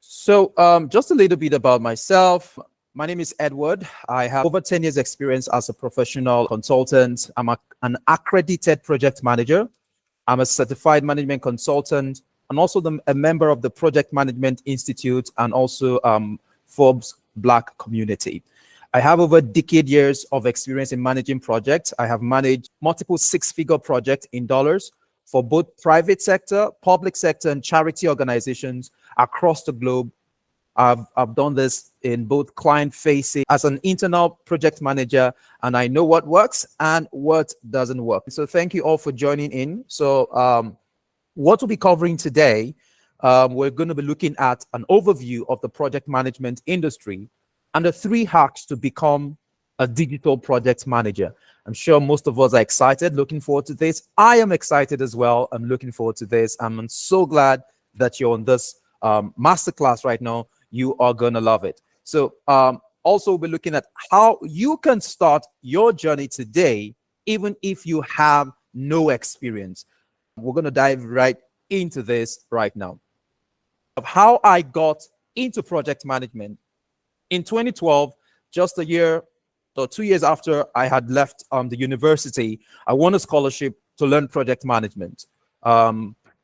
Just a little bit about myself. My name is Edward. I have over 10 years experience as a professional consultant. An accredited project manager. I'm a certified management consultant and also a member of the Project Management Institute and also Forbes Black community. I have over a decade years of experience in managing projects. I have managed multiple six-figure projects in dollars for both private sector, public sector, and charity organizations across the globe. I've done this in both client facing as an internal project manager, and I know what works and what doesn't work. So thank you all for joining in. What we'll be covering today, we're going to be looking at an overview of the project management industry and the 3 hacks to become a digital project manager. I'm sure most of us are excited, looking forward to this. I am excited as well. I'm looking forward to this. I'm so glad that you're on this masterclass right now. You are going to love it. Also we'll be looking at how you can start your journey today, even if you have no experience. We're going to dive right into this right now. Of how I got into project management. In 2012, just a year or 2 years after I had left the university, I won a scholarship to learn project management,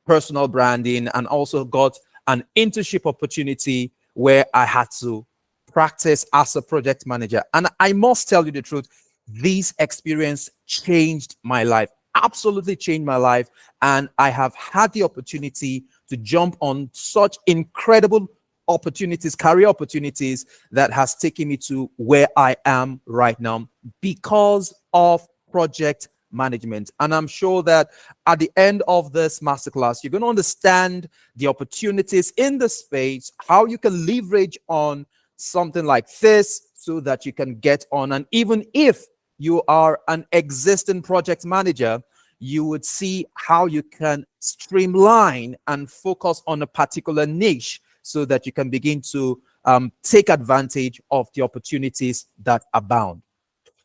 personal branding, and also got an internship opportunity where I had to practice as a project manager. And I must tell you the truth, this experience changed my life, absolutely changed my life. And I have had the opportunity to jump on such incredible opportunities, career opportunities that has taken me to where I am right now because of project management. And I'm sure that at the end of this masterclass, you're going to understand the opportunities in the space, how you can leverage on something like this so that you can get on. And even if you are an existing project manager, you would see how you can streamline and focus on a particular niche so that you can begin to take advantage of the opportunities that abound.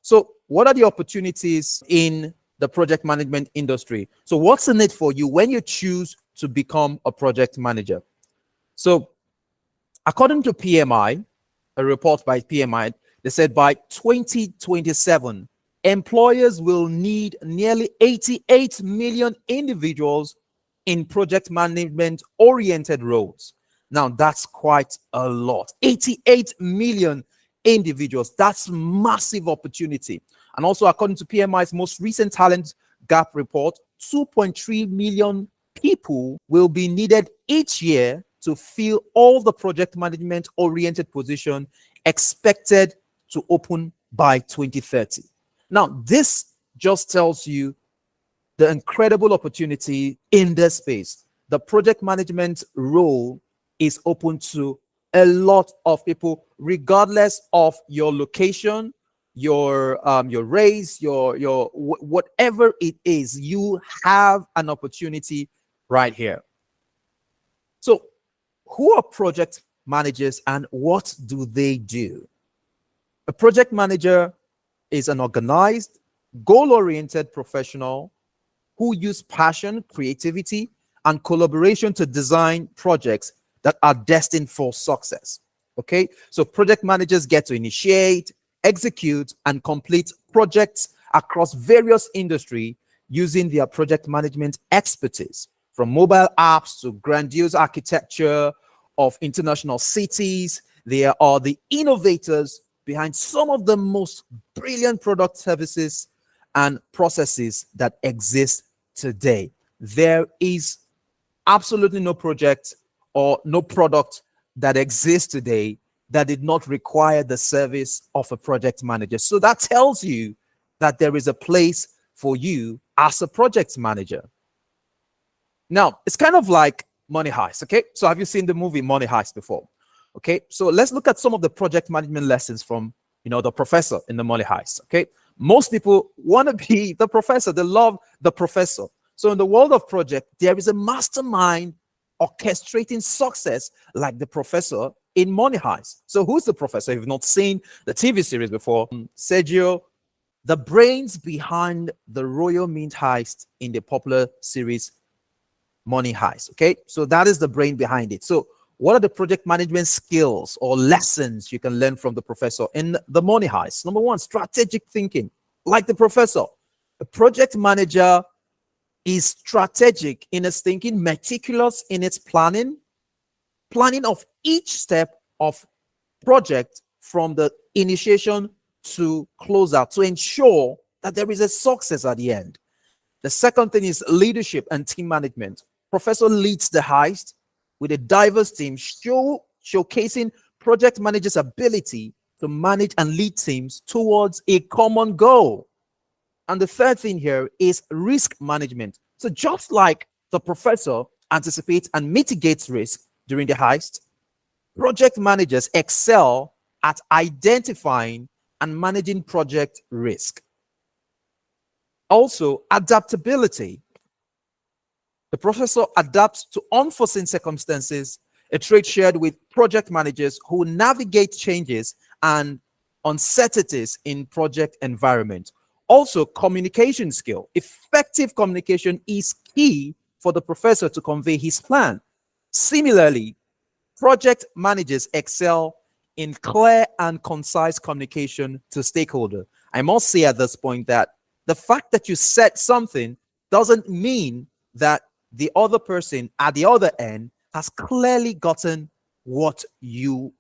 So what are the opportunities in the project management industry? So what's in it for you when you choose to become a project manager? So according to PMI, a report by PMI, they said by 2027, employers will need nearly 88 million individuals in project management oriented roles. Now, that's quite a lot. 88 million individuals. That's massive opportunity. And also, according to PMI's most recent talent gap report, 2.3 million people will be needed each year to fill all the project management oriented position expected to open by 2030. Now, this just tells you the incredible opportunity in this space. The project management role is open to a lot of people, regardless of your location, your race, your whatever it is. You have an opportunity right here. So, who are project managers and what do they do? A project manager is an organized, goal-oriented professional who use passion, creativity, and collaboration to design projects that are destined for success. Okay, so project managers get to initiate, execute, and complete projects across various industries using their project management expertise, from mobile apps to grandiose architecture of international cities. They are the innovators behind some of the most brilliant product services and processes that exist today. There is absolutely no project or no product that exists today that did not require the service of a project manager. So that tells you that there is a place for you as a project manager. Now, it's kind of like Money Heist, okay? So have you seen the movie Money Heist before? Okay, so let's look at some of the project management lessons from, the professor in the Money Heist, okay? Most people want to be the professor. They love the professor. So in the world of project, there is a mastermind orchestrating success like the professor in Money Heist. So who's the professor? If you've not seen the TV series before, Sergio, the brains behind the Royal Mint heist in the popular series Money Heist. Okay, so that is the brain behind it. So What are the project management skills or lessons you can learn from the professor in the money heist? Number one, strategic thinking. Like the professor, a project manager is strategic in its thinking, meticulous in its planning of each step of project from the initiation to closeout to ensure that there is a success at the end. The second thing is leadership and team management. Professor leads the heist with a diverse team, showcasing project managers' ability to manage and lead teams towards a common goal. And the third thing here is risk management. So just like the professor anticipates and mitigates risk during the heist, project managers excel at identifying and managing project risk. Also, adaptability. The professor adapts to unforeseen circumstances, a trait shared with project managers who navigate changes and uncertainties in project environment. Also, communication skill. Effective communication is key for the professor to convey his plan. Similarly, project managers excel in clear and concise communication to stakeholder. I must say at this point that the fact that you said something doesn't mean that the other person at the other end has clearly gotten what you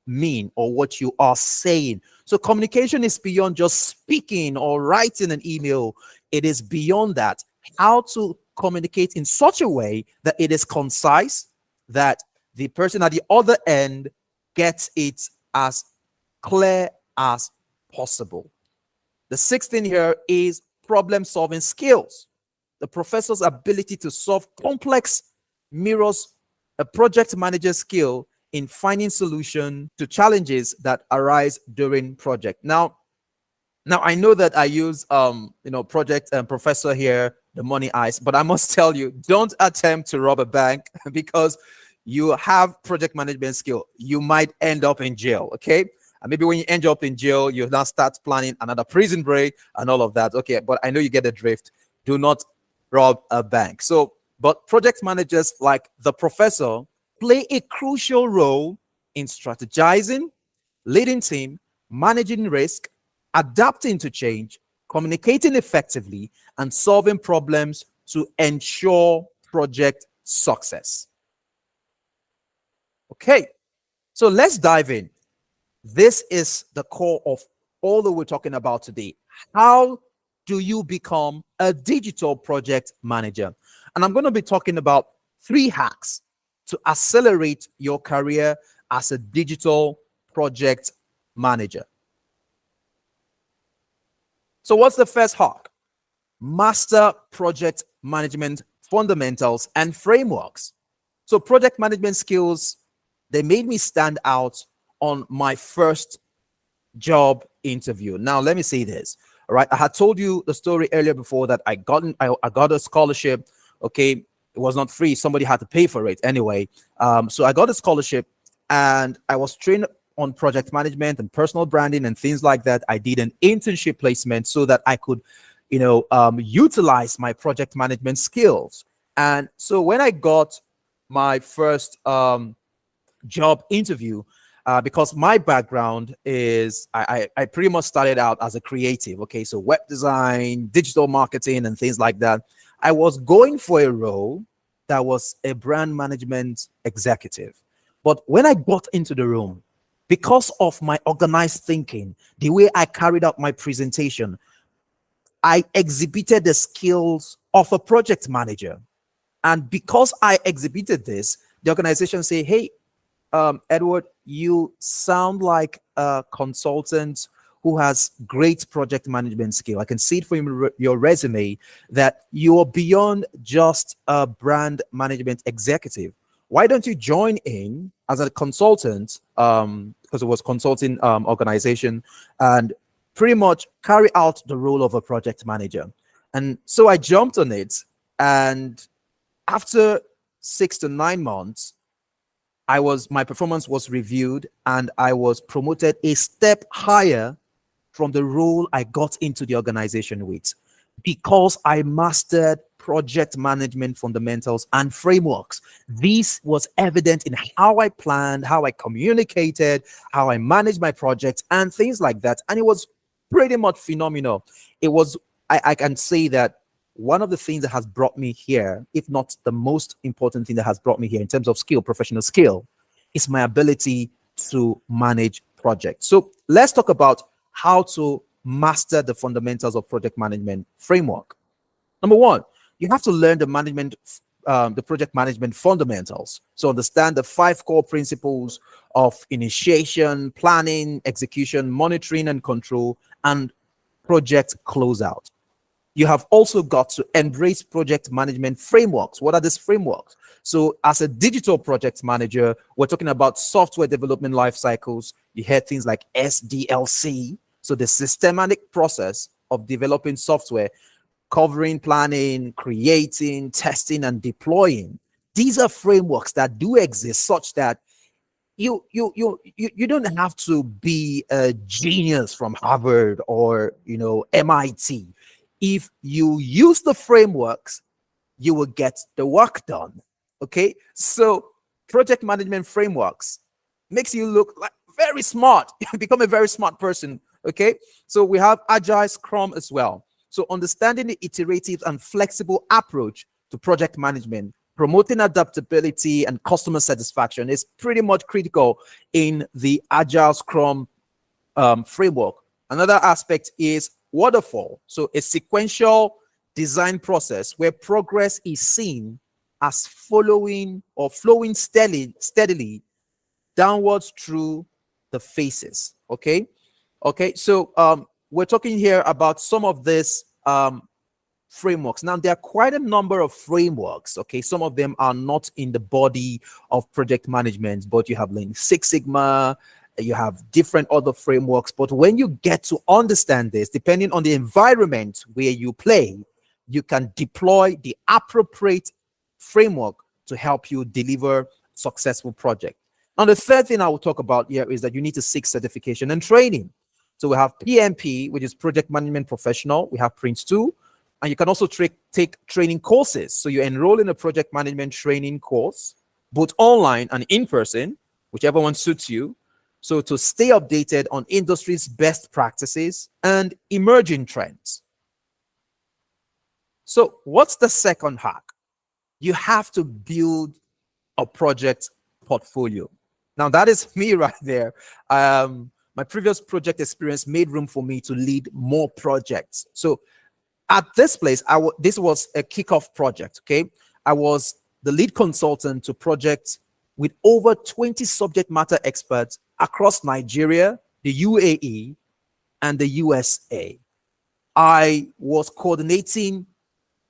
mean or what you are saying. So communication is beyond just speaking or writing an email. It is beyond that. How to communicate in such a way that it is concise, that the person at the other end gets it as clear as possible. The sixth thing here is problem solving skills. The professor's ability to solve complex mirrors a project manager's skill in finding solution to challenges that arise during project. Now I know that I use project and professor here, the money eyes, but I must tell you, don't attempt to rob a bank because you have project management skill. You might end up in jail, okay? And maybe when you end up in jail, you now start planning another prison break and all of that. Okay, but I know you get the drift. Do not rob a bank. So, but project managers like the professor play a crucial role in strategizing, leading team, managing risk, adapting to change, communicating effectively, and solving problems to ensure project success. Okay, so let's dive in. This is the core of all that we're talking about today. How do you become a digital project manager? And I'm going to be talking about 3 hacks to accelerate your career as a digital project manager. So what's the first hack? Master project management fundamentals and frameworks. So project management skills, they made me stand out on my first job interview. Now, let me say this. All right. I had told you the story earlier before that I got a scholarship. Okay. It was not free. Somebody had to pay for it anyway. So I got a scholarship and I was trained on project management and personal branding and things like that. I did an internship placement so that I could, utilize my project management skills. And so when I got my first job interview, because my background is I pretty much started out as a creative. Okay, so web design, digital marketing, and things like that. I was going for a role that was a brand management executive. But when I got into the room, because of my organized thinking, the way I carried out my presentation, I exhibited the skills of a project manager. And because I exhibited this, the organization say, hey, Edward, you sound like a consultant who has great project management skill. I can see it from your resume that you are beyond just a brand management executive. Why don't you join in as a consultant, because it was consulting organization, and pretty much carry out the role of a project manager? And so I jumped on it, and after 6 to 9 months, my performance was reviewed and I was promoted a step higher from the role I got into the organization with, because I mastered project management fundamentals and frameworks. This was evident in how I planned, how I communicated, how I managed my projects, and things like that. And it was pretty much phenomenal. It was, I can say that one of the things that has brought me here, if not the most important thing that has brought me here in terms of skill, professional skill, is my ability to manage projects. So let's talk about how to master the fundamentals of project management framework. Number one, you have to learn the project management fundamentals. So understand the 5 core principles of initiation, planning, execution, monitoring and control, and project closeout. You have also got to embrace project management frameworks. What are these frameworks? So as a digital project manager, we're talking about software development life cycles. You hear things like SDLC, so the systematic process of developing software, covering planning, creating, testing, and deploying. These are frameworks that do exist such that you don't have to be a genius from Harvard or MIT. If you use the frameworks, you will get the work done. Okay, so project management frameworks makes you look like very smart. You become a very smart person. Okay, so we have Agile, Scrum as well. So understanding the iterative and flexible approach to project management, promoting adaptability and customer satisfaction is pretty much critical in the Agile Scrum framework. Another aspect is waterfall. So a sequential design process where progress is seen as following or flowing steadily downwards through the phases. Okay. So we're talking here about some of these frameworks. Now, there are quite a number of frameworks. Okay, some of them are not in the body of project management, but you have Lean Six Sigma, you have different other frameworks. But when you get to understand this, depending on the environment where you play, you can deploy the appropriate framework to help you deliver successful project. Now, the third thing I will talk about here is that you need to seek certification and training. So we have PMP, which is Project Management Professional. We have Prince 2, and you can also take training courses. So you enroll in a project management training course, both online and in person, whichever one suits you. So to stay updated on industry's best practices and emerging trends. So what's the second hack? You have to build a project portfolio. Now that is me right there. My previous project experience made room for me to lead more projects. So at this place, this was a kickoff project. Okay, I was the lead consultant to projects with over 20 subject matter experts across Nigeria, the UAE, and the USA. I was coordinating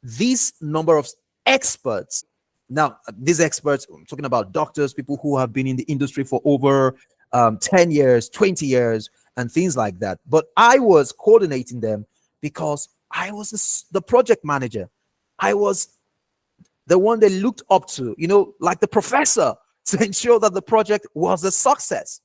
this number of experts. Now, these experts, I'm talking about doctors, people who have been in the industry for over 10 years, 20 years, and things like that. But I was coordinating them because I was the project manager. I was the one they looked up to, like the professor, to ensure that the project was a success.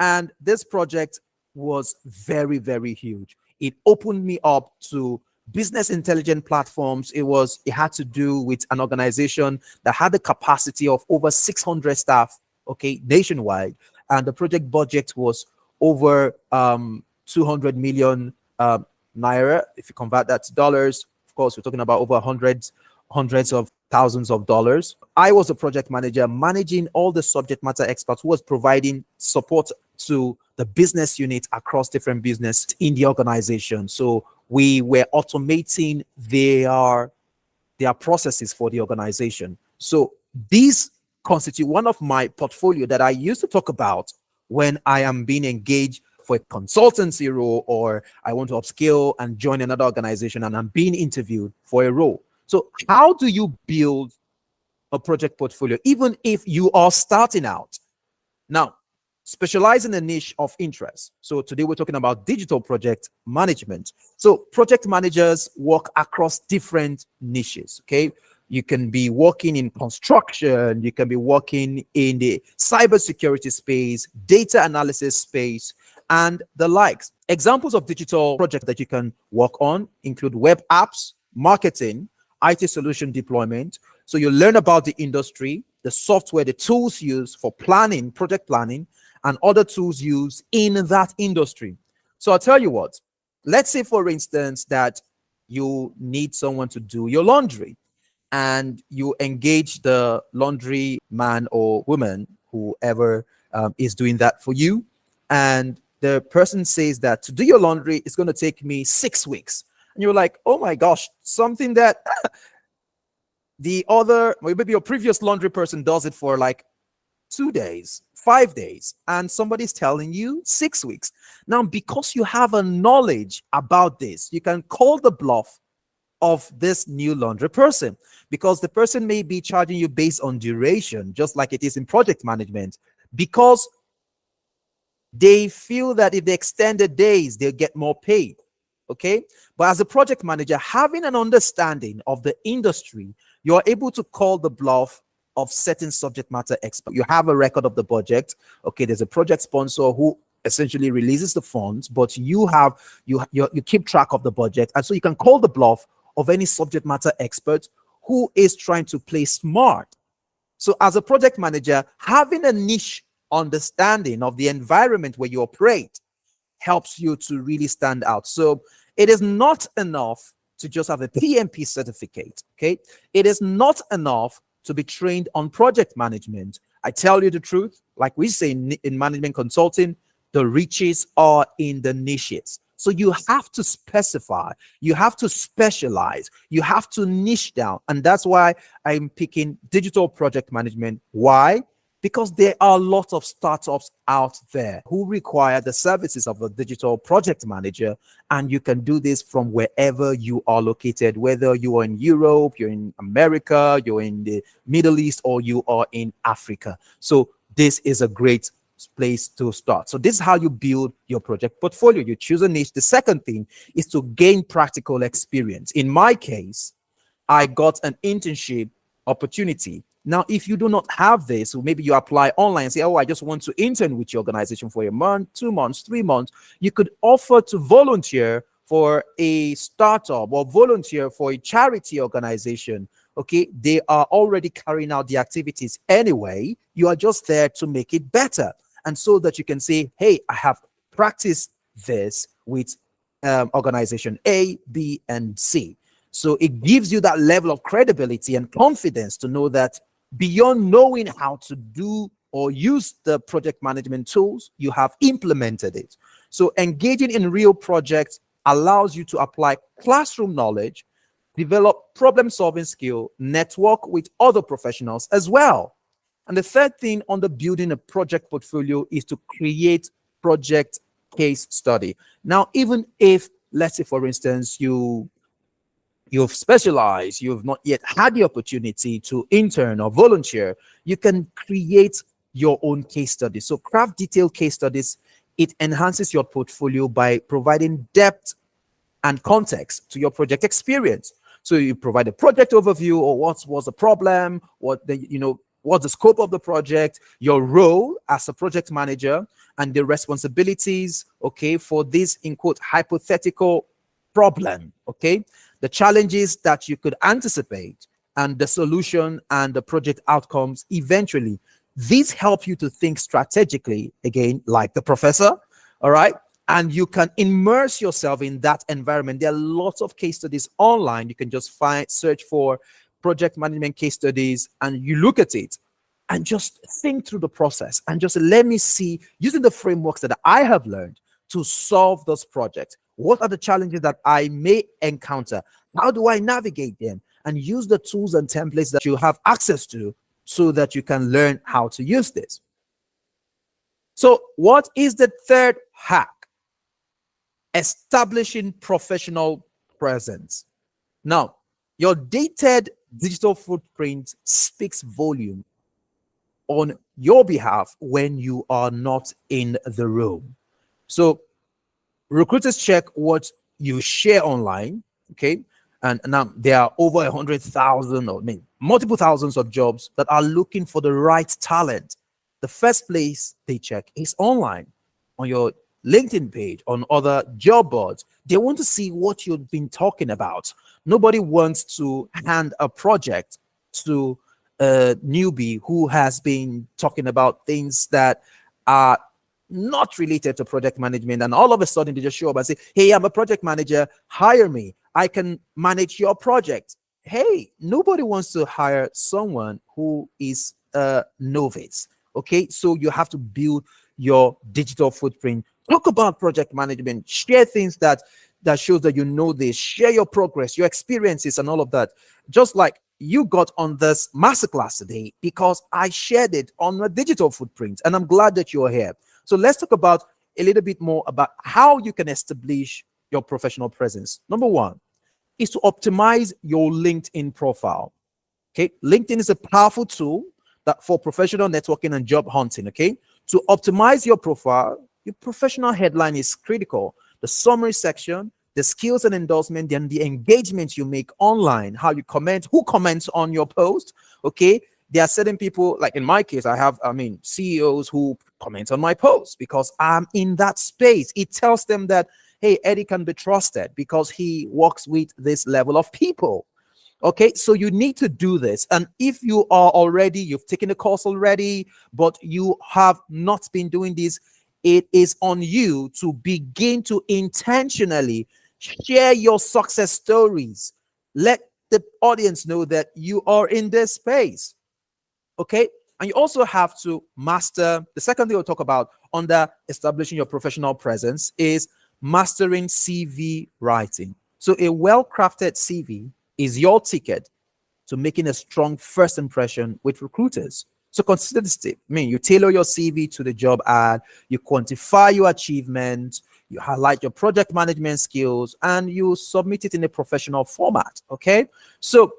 And this project was very, very huge. It opened me up to business intelligence platforms. It had to do with an organization that had the capacity of over 600 staff, okay, nationwide. And the project budget was over 200 million naira. If you convert that to dollars, of course, we're talking about over hundreds of thousands of dollars. I was a project manager managing all the subject matter experts who was providing support to the business unit across different business in the organization. So we were automating their processes for the organization. So these constitute one of my portfolio that I used to talk about when I am being engaged for a consultancy role, or I want to upskill and join another organization and I'm being interviewed for a role. So how do you build a project portfolio, even if you are starting out? Now, specialize in a niche of interest. So today we're talking about digital project management. So project managers work across different niches, okay? You can be working in construction, you can be working in the cybersecurity space, data analysis space, and the likes. Examples of digital projects that you can work on include web apps, marketing, IT solution deployment. So you learn about the industry, the software, the tools used for planning, project planning, and other tools used in that industry. So I'll tell you what, let's say, for instance, that you need someone to do your laundry and you engage the laundry man or woman, whoever is doing that for you. And the person says that to do your laundry is going to take me 6 weeks. And you're like, oh my gosh, something that the other, maybe your previous laundry person does it for like 2 days, 5 days, and somebody's telling you 6 weeks. Now, because you have a knowledge about this, you can call the bluff of this new laundry person, because the person may be charging you based on duration, just like it is in project management, because they feel that if they extend the days, they'll get more paid. Okay. But as a project manager, having an understanding of the industry, you're able to call the bluff of certain subject matter experts. You have a record of the project. Okay. There's a project sponsor who essentially releases the funds, but you keep track of the budget. And so you can call the bluff of any subject matter expert who is trying to play smart. So as a project manager, having a niche understanding of the environment where you operate helps you to really stand out. So it is not enough to just have a PMP certificate. Okay. It is not enough to be trained on project management. I tell you the truth, like we say in management consulting, the riches are in the niches. So you have to specify, you have to specialize, you have to niche down. And that's why I'm picking digital project management. Why? Because there are a lot of startups out there who require the services of a digital project manager. And you can do this from wherever you are located, whether you are in Europe, you're in America, you're in the Middle East, or you are in Africa. So this is a great place to start. So this is how you build your project portfolio. You choose a niche. The second thing is to gain practical experience. In my case, I got an internship opportunity. Now, if you do not have this, or maybe you apply online and say, oh, I just want to intern with your organization for a month, 2 months, 3 months, you could offer to volunteer for a startup or volunteer for a charity organization. Okay, they are already carrying out the activities anyway. You are just there to make it better. And so that you can say, hey, I have practiced this with organization A, B, and C. So it gives you that level of credibility and confidence to know that beyond knowing how to do or use the project management tools, you have implemented it. So engaging in real projects allows you to apply classroom knowledge, develop problem-solving skill, network with other professionals as well. And the third thing under building a project portfolio is to create project case study. Now, even if, let's say, for instance, you've specialized, you've not yet had the opportunity to intern or volunteer, you can create your own case study. So craft detailed case studies. It enhances your portfolio by providing depth and context to your project experience. So you provide a project overview, or what was the problem, what's the scope of the project, your role as a project manager, and the responsibilities, okay, for this, in quote, hypothetical problem, okay, the challenges that you could anticipate, and the solution and the project outcomes eventually. These help you to think strategically, again, like the professor, all right? And you can immerse yourself in that environment. There are lots of case studies online. You can just search for project management case studies, and you look at it and just think through the process and just let me see, using the frameworks that I have learned to solve those projects. What are the challenges that I may encounter? How do I navigate them? And use the tools and templates that you have access to so that you can learn how to use this. So what is the third hack? Establishing professional presence. Now, your dated digital footprint speaks volume on your behalf when you are not in the room. So recruiters check what you share online, okay? And now there are over 100,000 or multiple thousands of jobs that are looking for the right talent. The first place they check is online, on your LinkedIn page, on other job boards. They want to see what you've been talking about. Nobody wants to hand a project to a newbie who has been talking about things that are not related to project management, and all of a sudden they just show up and say, hey, I'm a project manager, hire me, I can manage your project. Hey, nobody wants to hire someone who is a novice. Okay, so you have to build your digital footprint, talk about project management, share things that shows that you know this, share your progress, your experiences, and all of that. Just like you got on this masterclass today because I shared it on a digital footprint, and I'm glad that you're here. So let's talk about a little bit more about how you can establish your professional presence. Number one is to optimize your LinkedIn profile. Okay, LinkedIn is a powerful tool that for professional networking and job hunting. Okay, to optimize your profile, your professional headline is critical. The summary section, the skills and endorsement, and the engagement you make online, how you comment, who comments on your post. Okay, there are certain people, like in my case, CEOs who comment on my posts because I'm in that space. It tells them that, hey, Eddie can be trusted because he works with this level of people. Okay, so you need to do this. And if you are already, you've taken a course already, but you have not been doing this, it is on you to begin to intentionally share your success stories. Let the audience know that you are in this space. Okay, and you also have to master the second thing we'll talk about under establishing your professional presence is mastering CV writing. So a well-crafted CV is your ticket to making a strong first impression with recruiters. So consider this tip. You tailor your CV to the job ad, you quantify your achievements, you highlight your project management skills, and you submit it in a professional format. Okay, so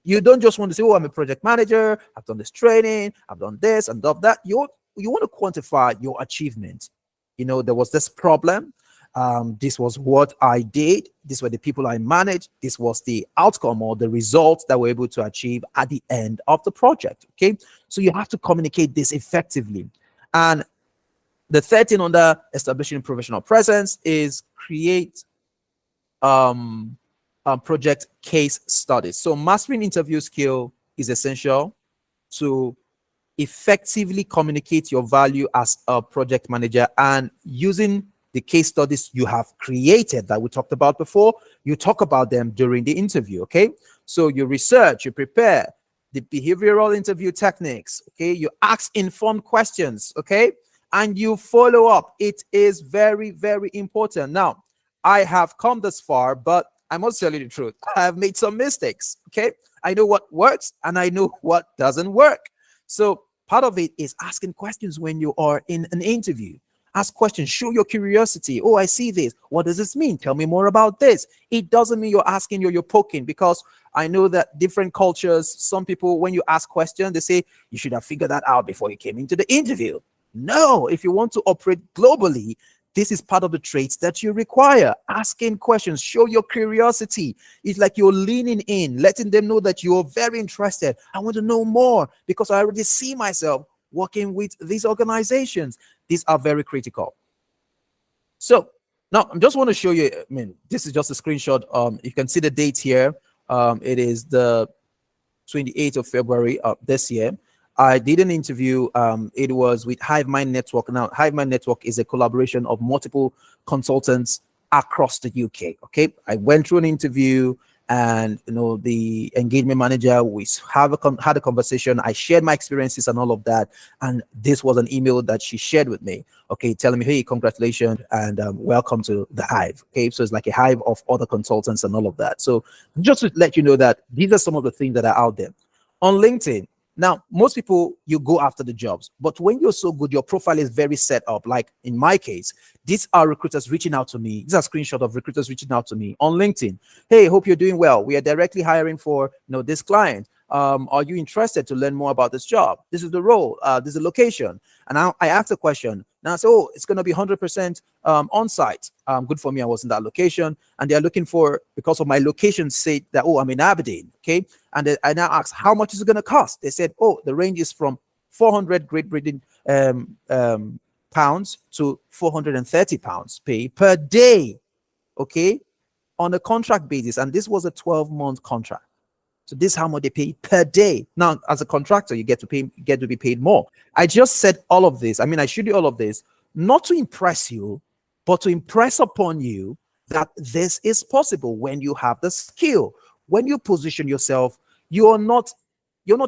you don't just want to say, oh, I'm a project manager, I've done this training, I've done this and done that. You want to quantify your achievement. There was this problem. This was what I did. These were the people I managed. This was the outcome or the results that we're able to achieve at the end of the project. Okay, so you have to communicate this effectively. And the third thing under establishing professional presence is create project case studies. So mastering interview skill is essential to effectively communicate your value as a project manager, and using the case studies you have created that we talked about before, you talk about them during the interview. Okay, so you research, you prepare the behavioral interview techniques. Okay, you ask informed questions. Okay, and you follow up. It is very, very important. Now, I have come this far, but I must tell you the truth. I have made some mistakes. Okay, I know what works and I know what doesn't work. So part of it is asking questions when you are in an interview. Ask questions, show your curiosity. Oh, I see this. What does this mean? Tell me more about this. It doesn't mean you're asking, you're poking, because I know that different cultures, some people, when you ask questions, they say you should have figured that out before you came into the interview. No, if you want to operate globally, this is part of the traits that you require. Asking questions, show your curiosity. It's like you're leaning in, letting them know that you're very interested. I want to know more because I already see myself working with these organizations. These are very critical. So now I just want to show you, this is just a screenshot. You can see the date here. It is the 28th of February this year. I did an interview. It was with Hive Mind Network. Now, Hive Mind Network is a collaboration of multiple consultants across the UK. Okay, I went through an interview, and the engagement manager, we had a conversation. I shared my experiences and all of that, and this was an email that she shared with me. Okay, telling me, hey, congratulations and welcome to the Hive. Okay, so it's like a hive of other consultants and all of that. So just to let you know that these are some of the things that are out there on LinkedIn. Now, most people, you go after the jobs, but when you're so good, your profile is very set up. Like in my case, these are recruiters reaching out to me. These are screenshots of recruiters reaching out to me on LinkedIn. Hey, hope you're doing well. We are directly hiring for this client. Are you interested to learn more about this job? This is the role. This is the location. And I asked a question. Now I say, oh, it's going to be 100% on site. Good for me. I was in that location, and they're looking for, because of my location, say that, oh, I'm in Aberdeen. Okay. And I now asked, how much is it going to cost? They said, oh, the range is from 400 Great Britain pounds to 430 pounds pay per day. Okay. on a contract basis, and this was a 12-month contract. So this is how much they pay per day. Now, as a contractor, you get to be paid more. I just said all of this. I mean, I showed you all of this, not to impress you, but to impress upon you that this is possible when you have the skill. When you position yourself, you're not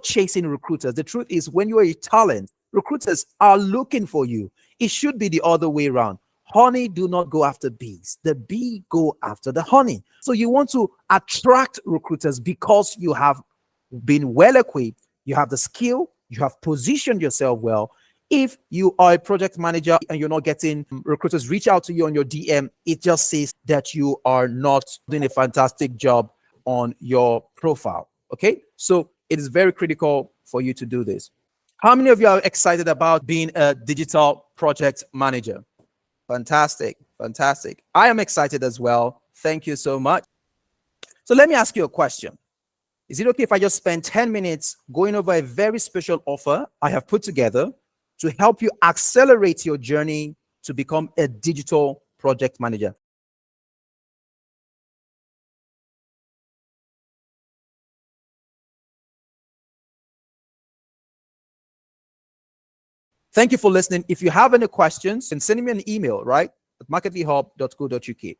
chasing recruiters. The truth is, when you're a talent, recruiters are looking for you. It should be the other way around. Honey do not go after bees. The bee go after the honey. So you want to attract recruiters because you have been well equipped, you have the skill, you have positioned yourself well. If you are a project manager and you're not getting recruiters reach out to you on your DM, it just says that you are not doing a fantastic job on your profile. Okay, so it is very critical for you to do this. How many of you are excited about being a digital project manager? Fantastic, fantastic. I am excited as well. Thank you so much. So let me ask you a question. Is it okay if I just spend 10 minutes going over a very special offer I have put together to help you accelerate your journey to become a digital project manager? Thank you for listening. If you have any questions, then send me an email, right? At marketlihub.co.uk.